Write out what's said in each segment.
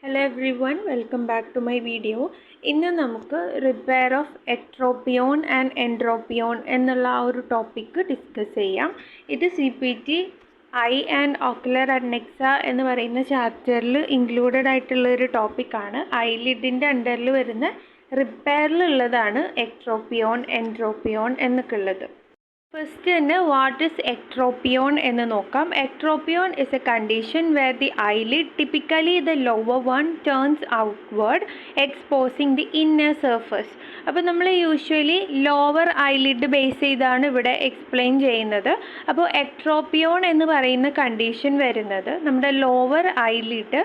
Hello everyone, welcome back to my video. ഇന്ന് നമുക്ക് repair of ectropion and entropion എന്നുള്ള ആ ഒരു ടോപ്പിക്ക് ഡിസ്കസ് ചെയ്യാം. ഇത് CPT ഐ ആൻഡ് ഓക്കുലർ അഡ്നെക്സ എന്ന് പറയുന്ന ചാപ്റ്ററിൽ ഇൻക്ലൂഡഡ് ആയിട്ടുള്ള ഒരു ടോപ്പിക്കാണ്. ഐലിഡിൻ്റെ അണ്ടറിൽ വരുന്ന റിപ്പയറിലുള്ളതാണ് എക്ട്രോപ്പിയോൺ എൻട്രോപ്പിയോൺ എന്നൊക്കെ ഉള്ളത്. ഫസ്റ്റ് തന്നെ വാട്ട് ഈസ് എക്ട്രോപ്പിയോൺ എന്ന് നോക്കാം. Ectropion is a condition where the eyelid typically the lower one turns outward exposing the inner surface. അപ്പോൾ നമ്മൾ യൂഷ്വലി ലോവർ ഐലിഡ് ബേസ് ചെയ്താണ് ഇവിടെ എക്സ്പ്ലെയിൻ ചെയ്യുന്നത്. അപ്പോൾ എക്ട്രോപ്പിയോൺ എന്ന് പറയുന്ന കണ്ടീഷൻ വരുന്നത് നമ്മുടെ ലോവർ ഐലിഡ്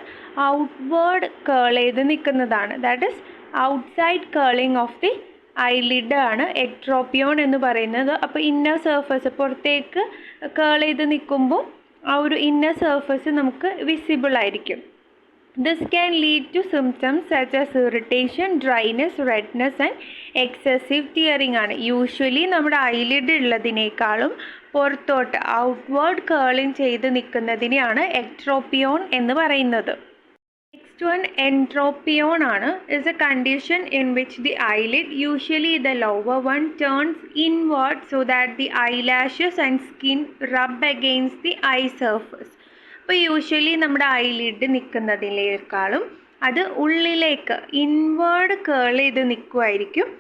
ഔട്ട്വേർഡ് കേൾ ചെയ്ത് നിൽക്കുന്നതാണ്. That is outside curling of the eyelid ആണ് എക്ട്രോപ്പിയോൺ എന്ന് പറയുന്നത്. അപ്പോൾ ഇന്നർ സർഫസ് പുറത്തേക്ക് കേൾ ചെയ്ത് നിൽക്കുമ്പോൾ ആ ഒരു ഇന്നർ സർഫസ് നമുക്ക് വിസിബിൾ ആയിരിക്കും. This can lead to symptoms such as irritation, dryness, redness and excessive tearing ആണ്. യൂഷ്വലി നമ്മുടെ ഐലിഡ് ഉള്ളതിനേക്കാളും പുറത്തോട്ട് ഔട്ട്വേർഡ് കേളിംഗ് ചെയ്ത് നിൽക്കുന്നതിനെയാണ് എക്ട്രോപ്പിയോൺ എന്ന് പറയുന്നത്. Next one, entropion is a condition in which the eyelid, usually the lower one, turns inward so that the eyelashes and skin rub against the eye surface. അപ്പോൾ usually നമ്മുടെ eyelid നിൽക്കുന്നതിനേക്കാളും അത് ഉള്ളിലേക്ക് inward കേൾ ചെയ്ത് നിൽക്കുമായിരിക്കും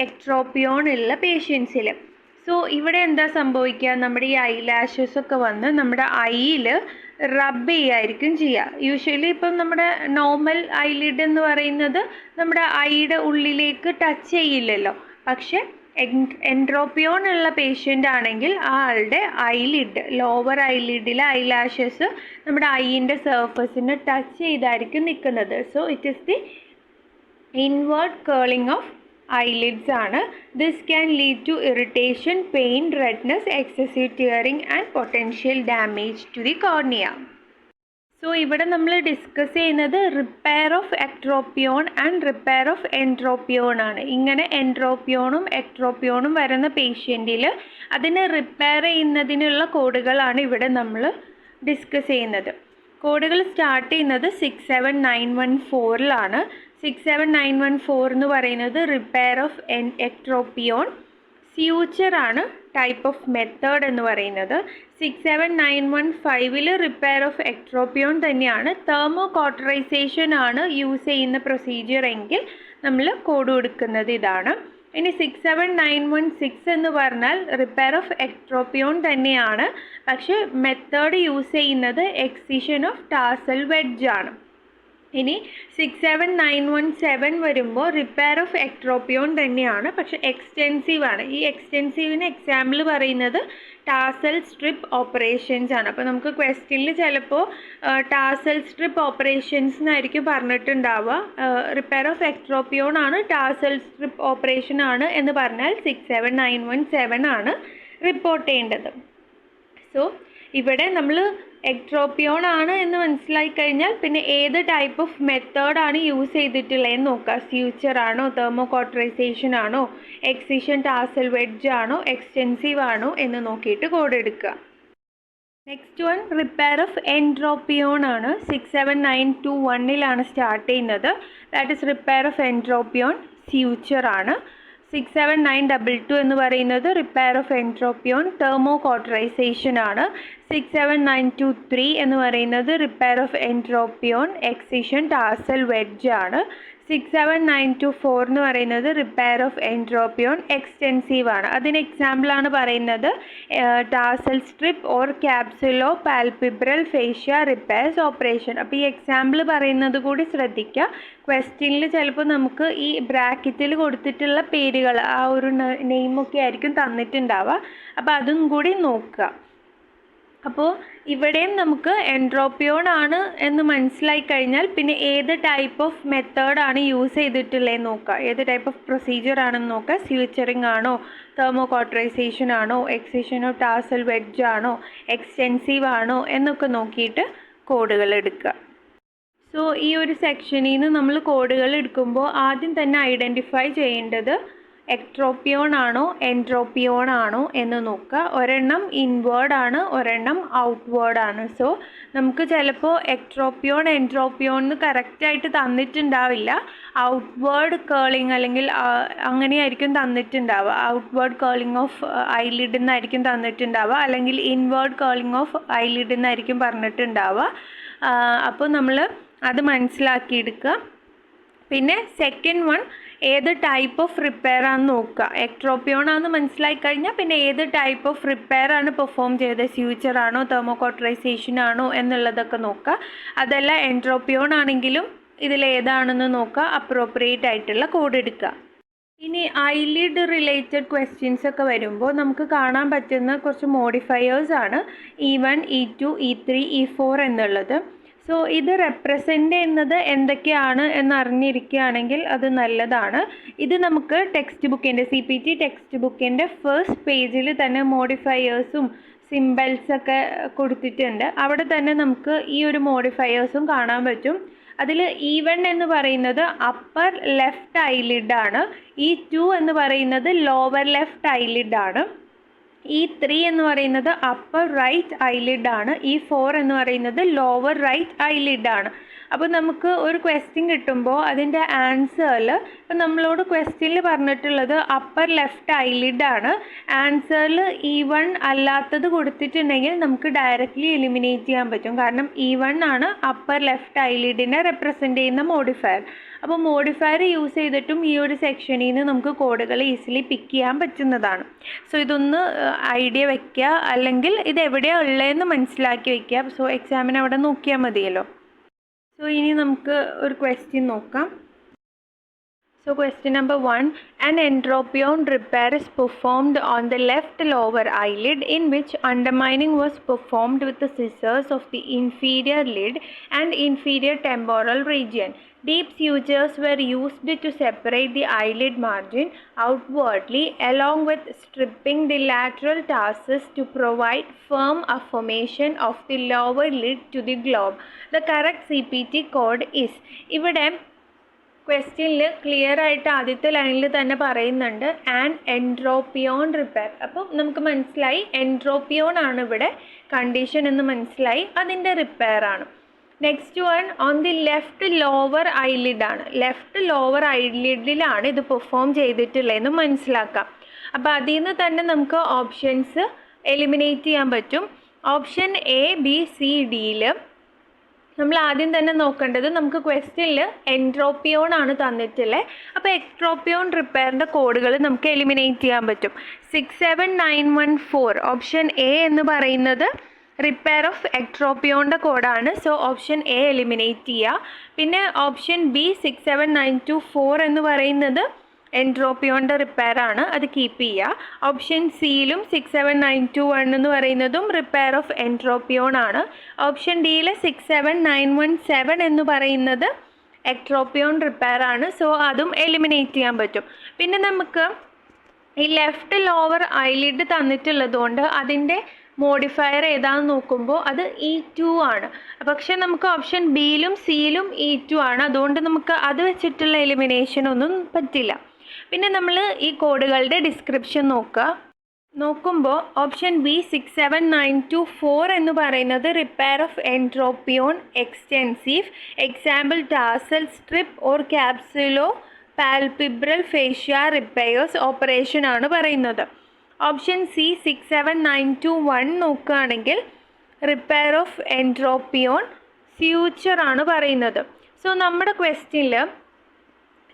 എക്ട്രോപ്പിയോൺ ഉള്ള പേഷ്യൻസിൽ. So ഇവിടെ എന്താ സംഭവിക്കുക, നമ്മുടെ ഈ ഐലാഷസ് ഒക്കെ വന്ന് നമ്മുടെ ഐയിൽ റബ്ബ് ചെയ്യായിരിക്കും ചെയ്യുക. യൂഷ്വലി ഇപ്പം നമ്മുടെ നോർമൽ ഐലിഡ് എന്ന് പറയുന്നത് നമ്മുടെ ഐയുടെ ഉള്ളിലേക്ക് ടച്ച് ചെയ്യില്ലല്ലോ. പക്ഷേ എൻട്രോപ്പിയോൺ ഉള്ള പേഷ്യൻ്റ് ആണെങ്കിൽ ആ ആളുടെ ഐലിഡ്, ലോവർ ഐലിഡിലെ ഐലാഷസ് നമ്മുടെ ഐൻ്റെ സർഫസിന് ടച്ച് ചെയ്തായിരിക്കും നിൽക്കുന്നത്. So it is the inward curling of eyelids ആണ്. This can lead to irritation, pain, redness, excessive tearing and potential damage to the cornea. So ഇവിടെ നമ്മൾ ഡിസ്കസ് ചെയ്യുന്നത് repair of ectropion and repair of entropion ആണ്. ഇങ്ങനെ എൻട്രോപ്പിയോണും എക്ട്രോപ്പിയോണും വരുന്ന പേഷ്യൻറ്റിൽ അതിനെ repair ചെയ്യുന്നതിനുള്ള കോഡുകളാണ് ഇവിടെ നമ്മൾ ഡിസ്കസ് ചെയ്യുന്നത്. കോഡുകൾ സ്റ്റാർട്ട് ചെയ്യുന്നത് 67914 67914 എന്ന് പറയുന്നത് റിപ്പയർ ഓഫ് എക്ട്രോപ്പിയോൺ. സ്യൂച്ചർ ആണ് ടൈപ്പ് ഓഫ് മെത്തേഡ് എന്ന് പറയുന്നത്. 67915 റിപ്പയർ ഓഫ് എക്ട്രോപ്പിയോൺ തന്നെയാണ്. തെർമോ കോട്ടറൈസേഷൻ ആണ് യൂസ് ചെയ്യുന്ന പ്രൊസീജിയർ എങ്കിൽ നമ്മൾ കോഡ് കൊടുക്കുന്നത് ഇതാണ്. ഇനി 67916 എന്ന് പറഞ്ഞാൽ റിപ്പയർ ഓഫ് എക്ട്രോപ്പിയോൺ തന്നെയാണ്, പക്ഷേ മെത്തേഡ് യൂസ് ചെയ്യുന്നത് എക്സിഷൻ ഓഫ് ടാസൽ വെഡ്ജ് ആണ്. ഇനി 67917 വരുമ്പോൾ റിപ്പയർ ഓഫ് എക്ട്രോപ്പിയോൺ തന്നെയാണ്, പക്ഷേ എക്സ്റ്റെൻസീവ് ആണ്. ഈ എക്സ്റ്റെൻസീവിന് എക്സാമ്പിൾ പറയുന്നത് ടാസൽ സ്ട്രിപ്പ് ഓപ്പറേഷൻസ് ആണ്. അപ്പോൾ നമുക്ക് ക്വസ്റ്റ്യനിൽ ചിലപ്പോൾ ടാസൽ സ്ട്രിപ്പ് ഓപ്പറേഷൻസ് എന്നായിരിക്കും പറഞ്ഞിട്ടുണ്ടാവുക. റിപ്പയർ ഓഫ് എക്ട്രോപ്പിയോൺ ആണ്, ടാസൽ സ്ട്രിപ്പ് ഓപ്പറേഷൻ ആണ് എന്ന് പറഞ്ഞാൽ 67917 ആണ് റിപ്പോർട്ട് ചെയ്യേണ്ടത്. സോ ഇവിടെ നമ്മൾ എക്ട്രോപ്പിയോൺ ആണ് എന്ന് മനസ്സിലായി കഴിഞ്ഞാൽ പിന്നെ ഏത് ടൈപ്പ് ഓഫ് മെത്തേഡാണ് യൂസ് ചെയ്തിട്ടുള്ളതെന്ന് നോക്കുക. സ്യൂച്ചർ ആണോ, തെർമോ കോട്ടറൈസേഷൻ ആണോ, എക്സിഷൻ ടാസൽ വെഡ്ജ് ആണോ, എക്സ്റ്റെൻസീവ് ആണോ എന്ന് നോക്കിയിട്ട് കോഡ് എടുക്കുക. Next one repair of entropion ആണ്. 67921 സ്റ്റാർട്ട് ചെയ്യുന്നത്. That is repair of entropion, suture ആണ്. 67922 എന്ന് പറയുന്നത് repair of entropion, thermo cauterization ആണ്. 67923 എന്ന് പറയുന്നത് repair of entropion, excision tarsal wedge ആണ്. 67924 എന്ന് പറയുന്നത് റിപ്പയർ ഓഫ് എൻട്രോപ്പിയോൺ, എക്സ്റ്റെൻസീവ് ആണ്. അതിന് എക്സാമ്പിളാണ് പറയുന്നത് tarsal strip or capsulo palpebral fascia repairs operation. അപ്പോൾ ഈ എക്സാമ്പിൾ പറയുന്നത് കൂടി ശ്രദ്ധിക്കുക. ക്വസ്റ്റ്യനിൽ ചിലപ്പോൾ നമുക്ക് ഈ ബ്രാക്കറ്റിൽ കൊടുത്തിട്ടുള്ള പേരുകൾ ആ ഒരു നെയിമൊക്കെ ആയിരിക്കും തന്നിട്ടുണ്ടാവുക. അപ്പോൾ അതും കൂടി നോക്കുക. അപ്പോൾ ഇവിടെയും നമുക്ക് എൻട്രോപ്പിയോൺ ആണ് എന്ന് മനസ്സിലായി കഴിഞ്ഞാൽ പിന്നെ ഏത് ടൈപ്പ് ഓഫ് മെത്തേഡാണ് യൂസ് ചെയ്തിട്ടുള്ളതെന്ന് നോക്കുക, ഏത് ടൈപ്പ് ഓഫ് പ്രൊസീജിയർ ആണെന്ന് നോക്കുക. സ്യൂച്ചറിങ് ആണോ, തെർമോ കോട്ടറൈസേഷൻ ആണോ, എക്സിഷൻ ഓഫ് ടാസൽ വെഡ്ജ് ആണോ, എക്സ്റ്റെൻസീവ് ആണോ എന്നൊക്കെ നോക്കിയിട്ട് കോഡുകൾ എടുക്കുക. സോ ഈ ഒരു സെക്ഷനിൽ നിന്ന് നമ്മൾ കോഡുകൾ എടുക്കുമ്പോൾ ആദ്യം തന്നെ ഐഡൻറ്റിഫൈ ചെയ്യേണ്ടത് എക്ട്രോപ്പിയോൺ ആണോ എൻട്രോപ്പിയോൺ ആണോ എന്ന് നോക്കുക. ഒരെണ്ണം ഇൻവേർഡ് ആണ്, ഒരെണ്ണം ഔട്ട്വേർഡ് ആണ്. സോ നമുക്ക് ചിലപ്പോൾ എക്ട്രോപ്പിയോൺ എൻട്രോപ്പിയോൺ എന്ന് കറക്റ്റായിട്ട് തന്നിട്ടുണ്ടാവില്ല. ഔട്ട്വേർഡ് കേളിങ് അല്ലെങ്കിൽ അങ്ങനെയായിരിക്കും തന്നിട്ടുണ്ടാവുക. ഔട്ട്വേർഡ് കേളിങ് ഓഫ് ഐലിഡ് എന്നായിരിക്കും തന്നിട്ടുണ്ടാവുക, അല്ലെങ്കിൽ ഇൻവേർഡ് കേളിങ് ഓഫ് ഐലിഡ് എന്നായിരിക്കും പറഞ്ഞിട്ടുണ്ടാവുക. അപ്പോൾ നമ്മൾ അത് മനസ്സിലാക്കിയെടുക്കുക. പിന്നെ സെക്കൻഡ് വൺ, ഏത് ടൈപ്പ് ഓഫ് റിപ്പയർ ആണെന്ന് നോക്കുക. എക്ട്രോപ്പിയോൺ ആണെന്ന് മനസ്സിലായി കഴിഞ്ഞാൽ പിന്നെ ഏത് ടൈപ്പ് ഓഫ് റിപ്പയർ ആണ് പെർഫോം ചെയ്തത്, സ്യൂച്ചർ ആണോ തെർമോകോട്ടറൈസേഷൻ ആണോ എന്നുള്ളതൊക്കെ നോക്കുക. അതല്ല എൻട്രോപ്പിയോൺ ആണെങ്കിലും ഇതിലേതാണെന്ന് നോക്കുക, അപ്രോപ്രിയേറ്റ് ആയിട്ടുള്ള കോഡ് എടുക്കുക. ഇനി ഐലിഡ് റിലേറ്റഡ് ക്വസ്റ്റ്യൻസ് ഒക്കെ വരുമ്പോൾ നമുക്ക് കാണാൻ പറ്റുന്ന കുറച്ച് മോഡിഫയേഴ്സ് ആണ് E1, E2, E3, E4 എന്നുള്ളത്. സോ ഇത് റെപ്രസെൻ്റ് ചെയ്യുന്നത് എന്തൊക്കെയാണ് എന്നറിഞ്ഞിരിക്കുകയാണെങ്കിൽ അത് നല്ലതാണ്. ഇത് നമുക്ക് ടെക്സ്റ്റ് ബുക്കിൻ്റെ CPT ടെക്സ്റ്റ് ബുക്കിൻ്റെ ഫസ്റ്റ് പേജിൽ തന്നെ മോഡിഫയേഴ്സും സിമ്പിൾസൊക്കെ കൊടുത്തിട്ടുണ്ട്. അവിടെ തന്നെ നമുക്ക് ഈ ഒരു മോഡിഫയേഴ്സും കാണാൻ പറ്റും. അതിൽ E1 എന്ന് പറയുന്നത് അപ്പർ ലെഫ്റ്റ് ഐലിഡ് ആണ്. E2 എന്ന് പറയുന്നത് ലോവർ ലെഫ്റ്റ് ഐലിഡ് ആണ്. E3 എന്ന് പറയുന്നത് അപ്പർ റൈറ്റ് ഐലിഡ് ആണ്. E4 എന്ന് പറയുന്നത് ലോവർ റൈറ്റ് ഐലിഡ് ആണ്. അപ്പോൾ നമുക്ക് ഒരു ക്വസ്റ്റ്യൻ കിട്ടുമ്പോൾ അതിൻ്റെ ആൻസറിൽ ഇപ്പം നമ്മളോട് ക്വസ്റ്റ്യനിൽ പറഞ്ഞിട്ടുള്ളത് അപ്പർ ലെഫ്റ്റ് ഐലിഡ് ആണ്, ആൻസറിൽ E1 അല്ലാത്തത് കൊടുത്തിട്ടുണ്ടെങ്കിൽ നമുക്ക് ഡയറക്റ്റ്ലി എലിമിനേറ്റ് ചെയ്യാൻ പറ്റും. കാരണം E1 ആണ് അപ്പർ ലെഫ്റ്റ് ഐലിഡിനെ റെപ്രസെൻ്റ് ചെയ്യുന്ന മോഡിഫയർ. അപ്പോൾ മോഡിഫയർ യൂസ് ചെയ്തിട്ടും ഈ ഒരു സെക്ഷനിൽ നിന്ന് നമുക്ക് കോഡുകൾ ഈസിലി പിക്ക് ചെയ്യാൻ പറ്റുന്നതാണ്. സോ ഇതൊന്ന് ഐഡിയ വയ്ക്കുക, അല്ലെങ്കിൽ ഇത് എവിടെയാണ് ഉള്ളതെന്ന് മനസ്സിലാക്കി വയ്ക്കുക. സോ എക്സാമിന് അവിടെ നോക്കിയാൽ മതിയല്ലോ. സോ ഇനി നമുക്ക് ഒരു ക്വസ്റ്റ്യൻ നോക്കാം. So question number 1, an entropion repair is performed on the left lower eyelid in which undermining was performed with the scissors of the inferior lid and inferior temporal region. Deep sutures were used to separate the eyelid margin outwardly along with stripping the lateral tarsus to provide firm affirmation of the lower lid to the globe. The correct CPT code is. ഇവിടെ ക്വസ്റ്റ്യനിൽ clear ആയിട്ട് ആദ്യത്തെ ലൈനിൽ തന്നെ പറയുന്നുണ്ട് an entropion repair. അപ്പം നമുക്ക് മനസ്സിലായി എൻട്രോപ്പിയോൺ ആണ് ഇവിടെ കണ്ടീഷൻ എന്ന് മനസ്സിലായി, അതിൻ്റെ റിപ്പയർ ആണ്. Next one on the left lower eyelid ആണ്. ലെഫ്റ്റ് ലോവർ ഐലിഡിലാണ് ഇത് പെർഫോം ചെയ്തിട്ടുള്ളതെന്ന് മനസ്സിലാക്കാം. അപ്പോൾ അതിൽ നിന്ന് തന്നെ നമുക്ക് ഓപ്ഷൻസ് എലിമിനേറ്റ് ചെയ്യാൻ പറ്റും. ഓപ്ഷൻ A, B, C, Dയിൽ നമ്മൾ ആദ്യം തന്നെ നോക്കേണ്ടത്, നമുക്ക് ക്വസ്റ്റ്യനിൽ എൻട്രോപ്പിയോൺ ആണ് തന്നിട്ടുള്ളത്. അപ്പോൾ എക്ട്രോപ്പിയോൺ റിപ്പയറിൻ്റെ കോഡുകൾ നമുക്ക് എലിമിനേറ്റ് ചെയ്യാൻ പറ്റും. 67914 ഓപ്ഷൻ A എന്ന് പറയുന്നത് റിപ്പയർ ഓഫ് എക്ട്രോപ്പിയോണിൻ്റെ കോഡാണ്. സോ ഓപ്ഷൻ A എലിമിനേറ്റ് ചെയ്യുക. പിന്നെ ഓപ്ഷൻ B 67924 എന്ന് പറയുന്നത് എൻട്രോപ്പിയോണിൻ്റെ റിപ്പയർ ആണ്, അത് കീപ്പ് ചെയ്യുക. ഓപ്ഷൻ സിയിലും 67921 എന്ന് പറയുന്നതും റിപ്പയർ ഓഫ് എൻട്രോപ്പിയോൺ ആണ്. ഓപ്ഷൻ ഡിയിൽ 67917 എന്ന് പറയുന്നത് എക്ട്രോപ്പിയോൺ റിപ്പയർ ആണ്. സോ അതും എലിമിനേറ്റ് ചെയ്യാൻ പറ്റും. പിന്നെ നമുക്ക് ഈ ലെഫ്റ്റ് ലോവർ ഐലിഡ് തന്നിട്ടുള്ളതുകൊണ്ട് അതിൻ്റെ മോഡിഫയർ ഏതാണെന്ന് നോക്കുമ്പോൾ അത് E2 ആണ്. പക്ഷെ നമുക്ക് ഓപ്ഷൻ ബിയിലും സിയിലും E2 ആണ്. അതുകൊണ്ട് നമുക്ക് അത് വെച്ചിട്ടുള്ള എലിമിനേഷൻ ഒന്നും പറ്റില്ല. പിന്നെ നമ്മൾ ഈ കോഡുകളുടെ ഡിസ്ക്രിപ്ഷൻ നോക്കുമ്പോൾ ഓപ്ഷൻ B 67924 എന്ന് പറയുന്നത് repair of entropion extensive example tarsal strip or capsulo palpebral fascia repairs operation ആണ് പറയുന്നത്. ഓപ്ഷൻ C 67921 നോക്കുകയാണെങ്കിൽ റിപ്പയർ ഓഫ് എൻട്രോപ്പിയോൺ സ്യൂച്ചർ ആണ് പറയുന്നത്. സോ നമ്മുടെ ക്വസ്റ്റ്യനിൽ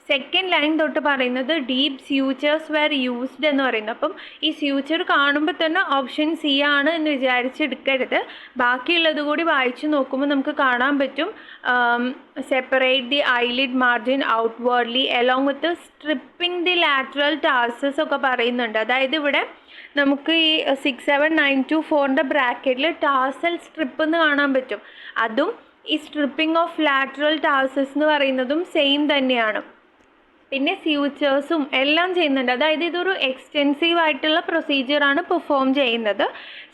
സെക്കൻഡ് ലൈൻ തൊട്ട് പറയുന്നത് ഡീപ്പ് സ്യൂച്ചേഴ്സ് വെർ യൂസ്ഡ് എന്ന് പറയുന്നത്. അപ്പം ഈ സ്യൂച്ചർ കാണുമ്പോൾ തന്നെ ഓപ്ഷൻ C ആണ് എന്ന് വിചാരിച്ചെടുക്കരുത്. ബാക്കിയുള്ളത് കൂടി വായിച്ച് നോക്കുമ്പോൾ നമുക്ക് കാണാൻ പറ്റും separate the eyelid margin outwardly along with stripping the lateral Tarsus ഒക്കെ പറയുന്നുണ്ട്. അതായത് ഇവിടെ നമുക്ക് ഈ 67924 ബ്രാക്കറ്റിൽ ടാസൽ സ്ട്രിപ്പ് എന്ന് കാണാൻ പറ്റും. അതും ഈ സ്ട്രിപ്പിംഗ് ഓഫ് ലാറ്ററൽ ടാർസസ് എന്ന് പറയുന്നതും സെയിം തന്നെയാണ്. പിന്നെ സ്യൂച്ചേഴ്സും എല്ലാം ചെയ്യുന്നുണ്ട്. അതായത് ഇതൊരു എക്സ്റ്റെൻസീവ് ആയിട്ടുള്ള പ്രൊസീജിയറാണ് പെർഫോം ചെയ്യുന്നത്.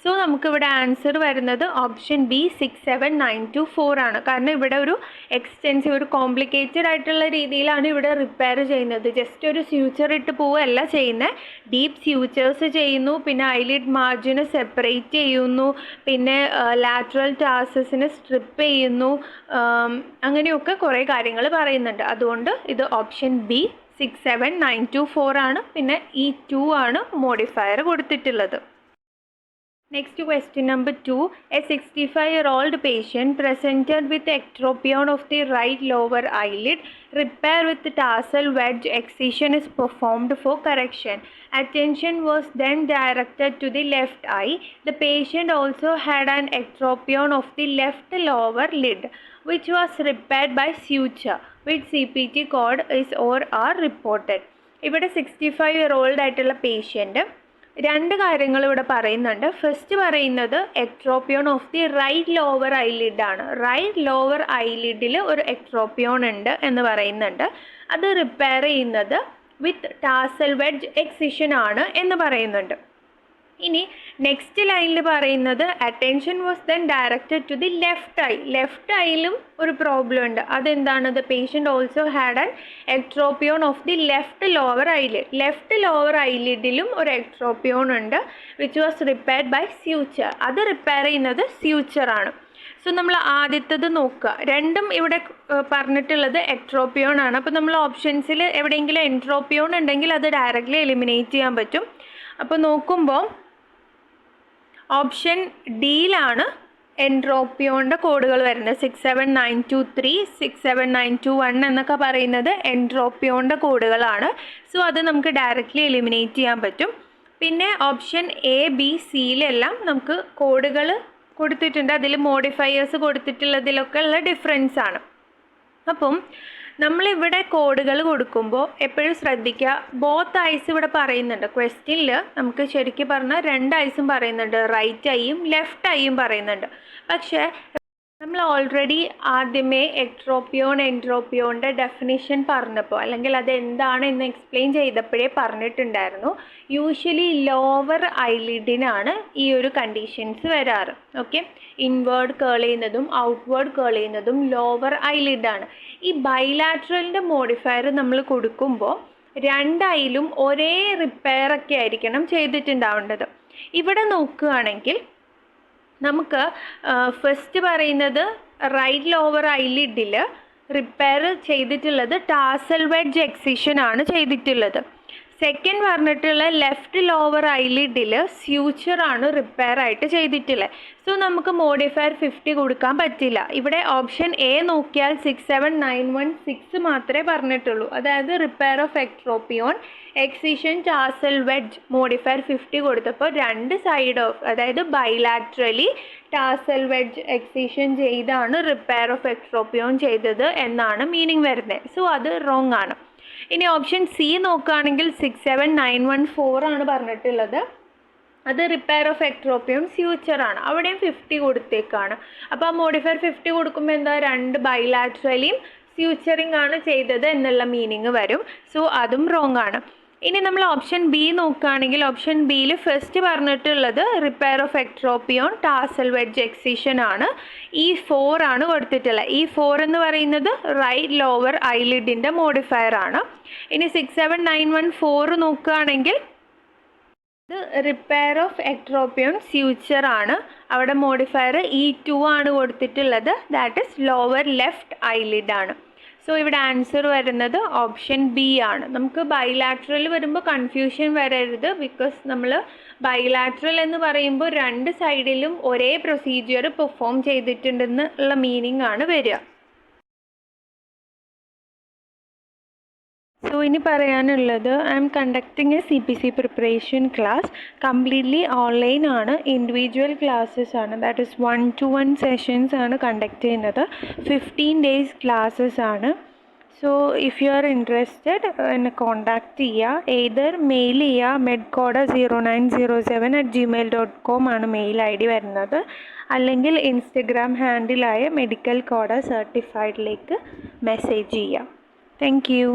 സോ നമുക്കിവിടെ ആൻസർ വരുന്നത് ഓപ്ഷൻ ബി 67924 ആണ്. കാരണം ഇവിടെ ഒരു എക്സ്റ്റെൻസീവ്, ഒരു കോംപ്ലിക്കേറ്റഡ് ആയിട്ടുള്ള രീതിയിലാണ് ഇവിടെ റിപ്പയർ ചെയ്യുന്നത്. ജസ്റ്റ് ഒരു സ്യൂച്ചർ ഇട്ട് പോവുകയല്ല ചെയ്യുന്നത്, ഡീപ്പ് സ്യൂച്ചേഴ്സ് ചെയ്യുന്നു, പിന്നെ ഐലിഡ് മാർജിന് സെപ്പറേറ്റ് ചെയ്യുന്നു, പിന്നെ ലാറ്ററൽ ടാസസിന് സ്ട്രിപ്പ് ചെയ്യുന്നു, അങ്ങനെയൊക്കെ കുറേ കാര്യങ്ങൾ പറയുന്നുണ്ട്. അതുകൊണ്ട് ഇത് ഓപ്ഷൻ ബി 67924 ആണ്. പിന്നെ ഈ 2 ആണ് മോഡിഫയർ കൊടുത്തിട്ടുള്ളത്. Next question number 2. A 65-year-old patient presented with ectropion of the right lower eyelid. Repair with tarsal wedge excision is performed for correction. Attention was then directed to the left eye. The patient also had an ectropion of the left lower lid, which was repaired by suture, which CPT code is or are reported. ഇവിടെ 65-year-old ആയിട്ടുള്ള patient രണ്ട് കാര്യങ്ങൾ ഇവിടെ പറയുന്നുണ്ട്. First പറയുന്നത് ectropion of the right lower eyelid ആണ്. Right lower ഐലിഡിൽ ഒരു എക്ട്രോപ്പിയോൺ ഉണ്ട് എന്ന് പറയുന്നുണ്ട്. അത് റിപ്പയർ ചെയ്യുന്നത് വിത്ത് ടാസൽ വെഡ്ജ് എക്സിഷൻ ആണ് എന്ന് പറയുന്നുണ്ട്. ഇനി നെക്സ്റ്റ് ലൈനിൽ പറയുന്നത് attention was then directed to the left eye. Left ഐയിലും ഒരു പ്രോബ്ലം ഉണ്ട്. അതെന്താണ്? The patient also had an ectropion of the left lower eyelid. Left lower ഐലിഡിലും ഒരു എക്ട്രോപ്പിയോൺ ഉണ്ട്, which was repaired by suture. അത് റിപ്പയർ ചെയ്യുന്നത് സ്യൂച്ചറാണ്. സോ നമ്മൾ ആദ്യത്തത് നോക്കുക. രണ്ടും ഇവിടെ പറഞ്ഞിട്ടുള്ളത് എക്ട്രോപ്പിയോൺ ആണ്. അപ്പോൾ നമ്മൾ ഓപ്ഷൻസിൽ എവിടെയെങ്കിലും എൻട്രോപ്പിയോൺ ഉണ്ടെങ്കിൽ അത് ഡയറക്റ്റ്ലി എലിമിനേറ്റ് ചെയ്യാൻ പറ്റും. അപ്പോൾ നോക്കുമ്പോൾ ഓപ്ഷൻ ഡിയിലാണ് എൻട്രോപ്പിയോണിൻ്റെ കോഡുകൾ വരുന്നത്. 67923, 67921 എന്നൊക്കെ പറയുന്നത് എൻട്രോപ്പിയോണിൻ്റെ കോഡുകളാണ്. സോ അത് നമുക്ക് ഡയറക്റ്റ്ലി എലിമിനേറ്റ് ചെയ്യാൻ പറ്റും. പിന്നെ ഓപ്ഷൻ എ ബി സിയിലെല്ലാം നമുക്ക് കോഡുകൾ കൊടുത്തിട്ടുണ്ട്. അതിൽ മോഡിഫയേഴ്സ് കൊടുത്തിട്ടുള്ളതിലൊക്കെ ഉള്ള ഡിഫറൻസ് ആണ്. അപ്പം നമ്മളിവിടെ കോഡുകൾ കൊടുക്കുമ്പോൾ എപ്പോഴും ശ്രദ്ധിക്കുക, ബോത്ത് ഐസ് ഇവിടെ പറയുന്നുണ്ട്. ക്വസ്റ്റ്യനിൽ നമുക്ക് ശരിക്കും പറഞ്ഞാൽ 2 ഐസും പറയുന്നുണ്ട്, റൈറ്റ് ഐയും ലെഫ്റ്റ് ഐയും പറയുന്നുണ്ട്. പക്ഷേ നമ്മൾ ഓൾറെഡി ആദ്യമേ എക്ട്രോപ്പിയോൺ എൻട്രോപ്പിയോണിൻ്റെ ഡെഫിനിഷൻ പറഞ്ഞപ്പോൾ, അല്ലെങ്കിൽ അത് എന്താണ് എന്ന് എക്സ്പ്ലെയിൻ ചെയ്തപ്പോഴേ പറഞ്ഞിട്ടുണ്ടായിരുന്നു, യൂഷ്വലി ലോവർ ഐലിഡിനാണ് ഈ ഒരു കണ്ടീഷൻസ് വരാറ്. ഓക്കെ, ഇൻവേർഡ് കേൾ ചെയ്യുന്നതും ഔട്ട്വേർഡ് കേൾ ചെയ്യുന്നതും ലോവർ ഐലിഡാണ്. ഈ ബൈലാറ്ററലിൻ്റെ മോഡിഫയർ നമ്മൾ കൊടുക്കുമ്പോൾ 2 ഐയിലും ഒരേ റിപ്പയറൊക്കെ ആയിരിക്കണം ചെയ്തിട്ടുണ്ടാവേണ്ടത്. ഇവിടെ നോക്കുകയാണെങ്കിൽ നമുക്ക് ഫസ്റ്റ് പറയുന്നത് റൈറ്റ് ലോവർ ഐലിഡിൽ റിപ്പയർ ചെയ്തിട്ടുള്ളത് ടാസൽ വെഡ്ജ് എക്സിഷൻ ആണ് ചെയ്തിട്ടുള്ളത്. സെക്കൻഡ് പറഞ്ഞിട്ടുള്ള ലെഫ്റ്റ് ലോവർ ഐലിഡിൽ സ്യൂച്ചറാണ് റിപ്പയർ ആയിട്ട് ചെയ്തിട്ടുള്ളത്. സോ നമുക്ക് മോഡിഫയർ 50 കൊടുക്കാൻ പറ്റില്ല. ഇവിടെ ഓപ്ഷൻ എ നോക്കിയാൽ 67916 മാത്രമേ പറഞ്ഞിട്ടുള്ളൂ. അതായത് repair of ectropion excision tarsal wedge modifier 50 കൊടുത്തപ്പോൾ 2 സൈഡ് ഓഫ്, അതായത് ബൈലാറ്ററലി ടാസൽ വെഡ്ജ് എക്സിഷൻ ചെയ്താണ് റിപ്പയർ ഓഫ് എക്ട്രോപ്പിയോൺ ചെയ്തത് എന്നാണ് മീനിങ് വരുന്നത്. സോ അത് റോങ് ആണ്. ഇനി ഓപ്ഷൻ സി നോക്കുകയാണെങ്കിൽ 67914 ആണ് പറഞ്ഞിട്ടുള്ളത്. അത് റിപ്പയർ ഓഫ് എക്ട്രോപ്പിയോൺ സ്യൂച്ചറാണ്. അവിടെയും 50 കൊടുത്തേക്കാണ്. അപ്പോൾ ആ മോഡിഫയർ 50 കൊടുക്കുമ്പോൾ എന്താ, 2 ബൈലാറ്ററലിയും സ്യൂച്ചറിങ് ആണ് ചെയ്തത് എന്നുള്ള മീനിങ് വരും. സോ അതും റോങ് ആണ്. ഇനി നമ്മൾ ഓപ്ഷൻ ബി നോക്കുകയാണെങ്കിൽ ഓപ്ഷൻ ബിയിൽ ഫസ്റ്റ് പറഞ്ഞിട്ടുള്ളത് repair of ectropion tarsal wedge excision ആണ്. ഈ 4 ആണ് കൊടുത്തിട്ടുള്ളത്. ഈ 4 എന്ന് പറയുന്നത് റൈറ്റ് ലോവർ ഐലിഡിൻ്റെ മോഡിഫയർ ആണ്. ഇനി 67914 നോക്കുകയാണെങ്കിൽ ഇത് റിപ്പയർ ഓഫ് എക്ട്രോപ്പിയോൺ സ്യൂച്ചർ ആണ്. അവിടെ മോഡിഫയർ E2 ആണ് കൊടുത്തിട്ടുള്ളത്. That is lower left eyelid ആണ്. സോ ഇവിടെ ആൻസർ വരുന്നത് ഓപ്ഷൻ ബി ആണ്. നമുക്ക് ബൈലാറ്ററൽ വരുമ്പോൾ കൺഫ്യൂഷൻ വരരുത്. ബിക്കോസ് നമ്മൾ ബൈലാറ്ററൽ എന്ന് പറയുമ്പോൾ 2 സൈഡിലും ഒരേ പ്രൊസീജിയർ പെർഫോം ചെയ്തിട്ടുണ്ടെന്നുള്ള മീനിങ് ആണ് വരിക. സോ ഇനി പറയാനുള്ളത്, I M conducting A CPC preparation class. Completely online ആണ്, ഇൻഡിവിജ്വൽ ക്ലാസ്സസ് ആണ്. ദാറ്റ് ഇസ് 1-to-1 സെഷൻസ് ആണ് കണ്ടക്ട് ചെയ്യുന്നത്. 15 days ക്ലാസ്സസ് ആണ്. So if you are interested എന്നെ കോൺടാക്റ്റ് ചെയ്യുക. എയ്തർ മെയിൽ ചെയ്യുക, medcoda0907@gmail.com ആണ് മെയിൽ ID വരുന്നത്. അല്ലെങ്കിൽ ഇൻസ്റ്റഗ്രാം ഹാൻഡിലായ മെഡിക്കൽ കോഡ സർട്ടിഫൈഡിലേക്ക് മെസ്സേജ് ചെയ്യുക. Thank you.